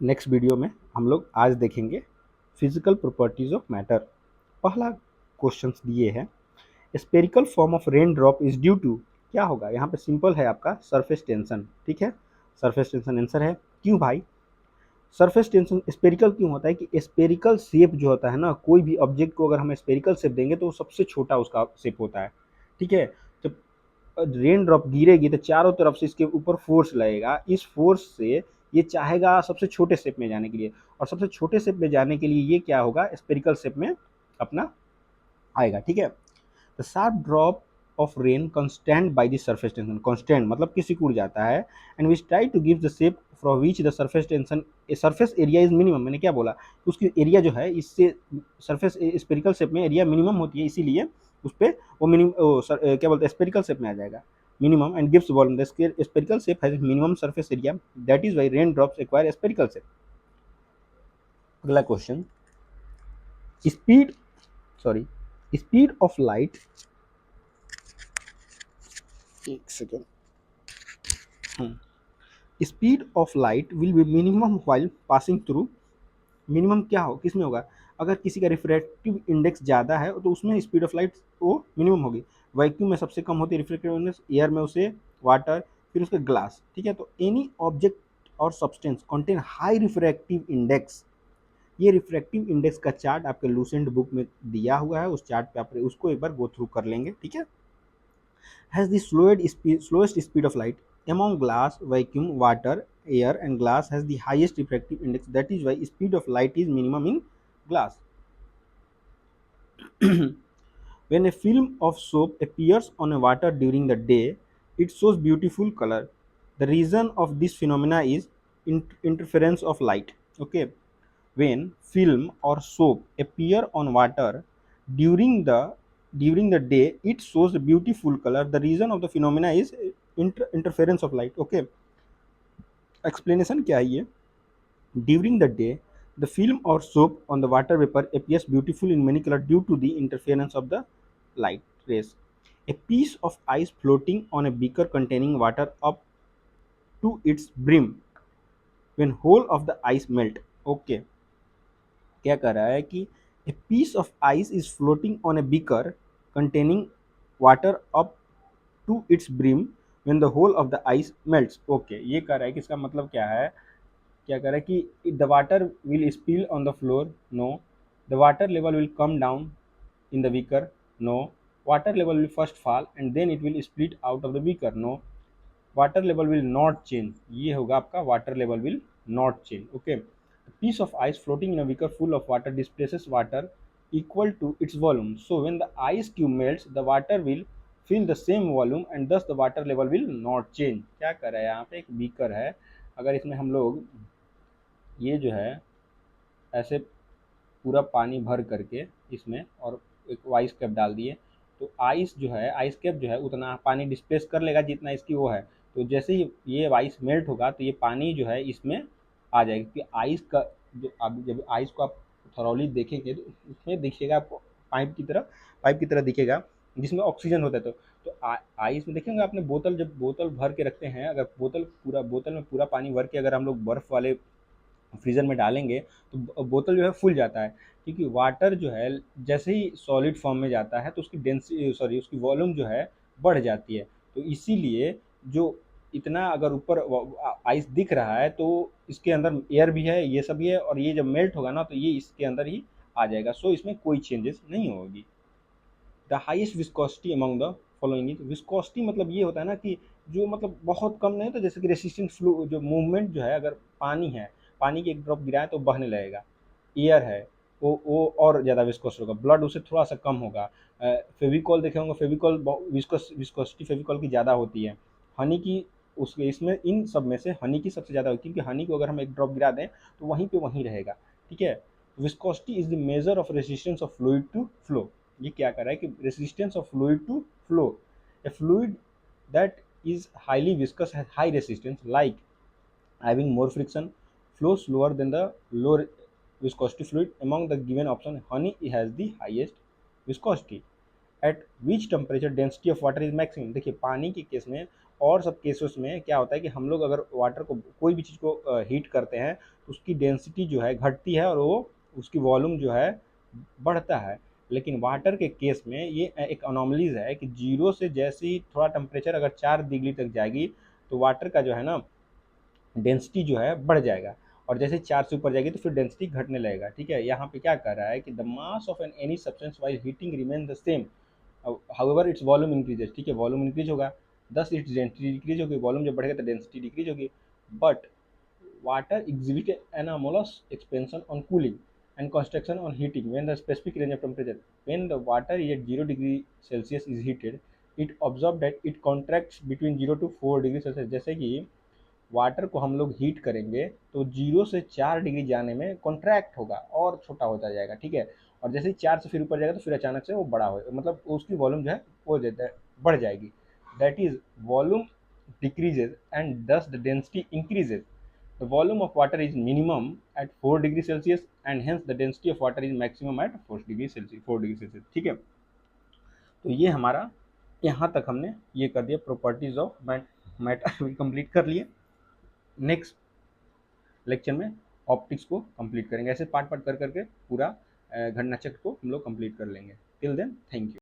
Next video में हम लोग आज देखेंगे फिजिकल प्रॉपर्टीज ऑफ मैटर। पहला क्वेश्चन दिए है, spherical form of rain drop is due to, क्या होगा यहाँ पे? सिंपल है आपका, सरफेस टेंशन। ठीक है, सरफेस टेंशन आंसर है। क्यों भाई सरफेस टेंशन स्पेरिकल क्यों होता है? कि स्पेरिकल शेप जो होता है ना, कोई भी ऑब्जेक्ट को अगर हम स्पेरिकल शेप देंगे तो वो सबसे छोटा उसका शेप होता है। ठीक है, जब रेन ड्रॉप गिरेगी तो चारों तरफ से इसके ऊपर फोर्स लगेगा, इस फोर्स से ये चाहेगा सबसे छोटे शेप में जाने के लिए, और सबसे छोटे शेप में जाने के लिए ये क्या होगा? स्पेरिकल शेप में अपना आएगा। ठीक है, the sharp drop of rain constant by the surface tension, constant मतलब कि सिकुड़ जाता है, and which try to give the shape from which the surface tension surface area is minimum. मैंने क्या बोला? उसकी एरिया जो है, इससे सरफेस स्पेरिकल शेप में एरिया मिनिमम होती है, इसीलिए उस पर वो क्या बोलते हैं, स्पेरिकल शेप में आ जाएगा minimum, and gives volume. The spherical shape has minimum surface area, that is why rain drops acquire spherical shape. अगला question, speed sorry speed of light, एक second, speed of light will be minimum while passing through. Minimum क्या हो, किस में होगा? अगर किसी का रिफ्रैक्टिव इंडेक्स ज़्यादा है तो उसमें स्पीड ऑफ लाइट वो मिनिमम होगी। वैक्यूम में सबसे कम होती है रिफ्रैक्टिव इंडेक्स, एयर में उसे वाटर, फिर उसके ग्लास। ठीक है, तो एनी ऑब्जेक्ट और substance contain high refractive index. ये रिफ्रैक्टिव इंडेक्स का चार्ट आपके लूसेंट बुक में दिया हुआ है, उस चार्ट पे आप उसको एक बार गो थ्रू कर लेंगे। ठीक है, has the slowest speed of light among glass, vacuum, water, air and glass has the highest refractive index, that is why speed of light is minimum in glass. When a film of soap appears on a water during the day, it shows beautiful color. The reason of this phenomena is interference of light. Okay, when film or soap appear on water during the during the day, it shows a beautiful color. The reason of the phenomena is interference of light. Okay, explanation क्या है ये? During the day, the film or soap on the water vapor appears beautiful in many colors due to the interference of the light rays. A piece of ice floating on a beaker containing water up to its brim when whole of the ice melt. Okay, क्या कर रहा है कि a piece of ice is floating on a beaker containing water up to its brim when the whole of the ice melts. Okay, ये कर रहा है कि इसका मतलब क्या है? क्या कर रहा है कि the water will spill on the floor, no. The water level will come down in the beaker, no. Water level will first fall and then it will split out of the beaker, no. Water level will not change, ये होगा आपका water level will not change. Okay, a piece of ice floating in a beaker full of water displaces water equal to its volume, so when the ice cube melts the water will fill the same volume and thus the water level will not change. क्या कर रहा है यहाँ पे? एक beaker है, अगर इसमें हम लोग ये जो है ऐसे पूरा पानी भर करके इसमें और एक आइस कैप डाल दिए, तो आइस जो है, आइस कैप जो है उतना पानी डिस्प्लेस कर लेगा जितना इसकी वो है। तो जैसे ही ये आइस मेल्ट होगा तो ये पानी जो है इसमें आ जाएगा, क्योंकि आइस का जो, अब जब आइस को आप थॉरोली देखेंगे तो उसमें दिखेगा आपको पाइप की तरह दिखेगा जिसमें ऑक्सीजन होता है। तो आइस में देखेंगे आपने, बोतल जब बोतल भर के रखते हैं, अगर बोतल में पूरा पानी भर के अगर हम लोग बर्फ़ वाले फ्रीज़र में डालेंगे तो बोतल जो है फूल जाता है, क्योंकि वाटर जो है जैसे ही सॉलिड फॉर्म में जाता है तो उसकी वॉल्यूम जो है बढ़ जाती है। तो इसीलिए जो इतना अगर ऊपर आइस दिख रहा है तो इसके अंदर एयर भी है, ये सब भी है, और ये जब मेल्ट होगा ना तो ये इसके अंदर ही आ जाएगा। सो इसमें कोई चेंजेस नहीं होगी। The highest viscosity among the following is, viscosity मतलब ये होता है ना कि जो मतलब बहुत कम नहीं, तो जैसे कि रेसिस्टेंट फ्लो जो मूवमेंट जो है, अगर पानी है, पानी की एक ड्रॉप गिराए तो बहने लगेगा। एयर है, वो और ज़्यादा विस्कोस होगा। ब्लड उससे थोड़ा सा कम होगा। फेविकॉल देखे होंगे, फेविकॉल विस्कोसिटी फेविकॉल की ज़्यादा होती है। हनी की उसके इसमें इन सब में से हनी की सबसे ज़्यादा होती है, क्योंकि हनी को अगर हम एक ड्रॉप गिरा दें तो वहीं पे वहीं रहेगा। ठीक है, viscosity is the measure of resistance of fluid to flow. ये क्या कर रहा है कि resistance of fluid to flow, a fluid that is highly viscous has high resistance like having more friction flow slower than the low viscosity fluid. Among the given option, honey has the highest viscosity. At which temperature density of water is maximum? देखिए पानी के case में और सब cases में क्या होता है कि हम लोग अगर वाटर को कोई भी चीज़ को हीट करते हैं तो उसकी डेंसिटी जो है घटती है और वो उसकी वॉल्यूम जो है बढ़ता है। लेकिन वाटर के केस में ये एक अनोमलीज है कि जीरो से जैसे ही थोड़ा टेम्परेचर अगर 4 डिग्री तक जाएगी तो वाटर का जो है ना डेंसिटी जो है बढ़ जाएगा, और जैसे 4 से ऊपर जाएगी तो फिर डेंसिटी घटने लगेगा। ठीक है, यहाँ पे क्या कर रहा है कि the mass of an any substance while heating remain the same, however its volume increases. ठीक है, वॉल्यूम इंक्रीज होगा, दस इट्स डेंसिटी डिक्रीज होगी, वॉल्यूम जब बढ़ेगा तो डेंसिटी डिक्रीज होगी। But water exhibit anomalous expansion on cooling and contraction on heating when the specific range of temperature. When the water is at 0 degree Celsius is heated, it observed that it contracts between 0 to 4 degree Celsius. जैसे कि water को हम लोग heat करेंगे तो 0 से 4 degree जाने में कॉन्ट्रैक्ट होगा और छोटा होता जाएगा। ठीक है, और जैसे ही 4 से फिर ऊपर जाएगा तो फिर अचानक से वो बड़ा हो, मतलब उसकी वॉल्यूम जो है वो बढ़ जाएगी। That is volume decreases and thus the density increases. The volume of water is minimum at 4 degree Celsius and hence the density of water is maximum at 4 degree Celsius 4 degree Celsius. ठीक है, तो ये हमारा यहाँ तक हमने ये कर दिया, प्रॉपर्टीज ऑफ मैटर भी कंप्लीट कर लिए। नेक्स्ट लेक्चर में ऑप्टिक्स को कंप्लीट करेंगे, ऐसे पार्ट पार्ट कर करके पूरा घटना चक्र को हम लोग कंप्लीट कर लेंगे। Till then thank you.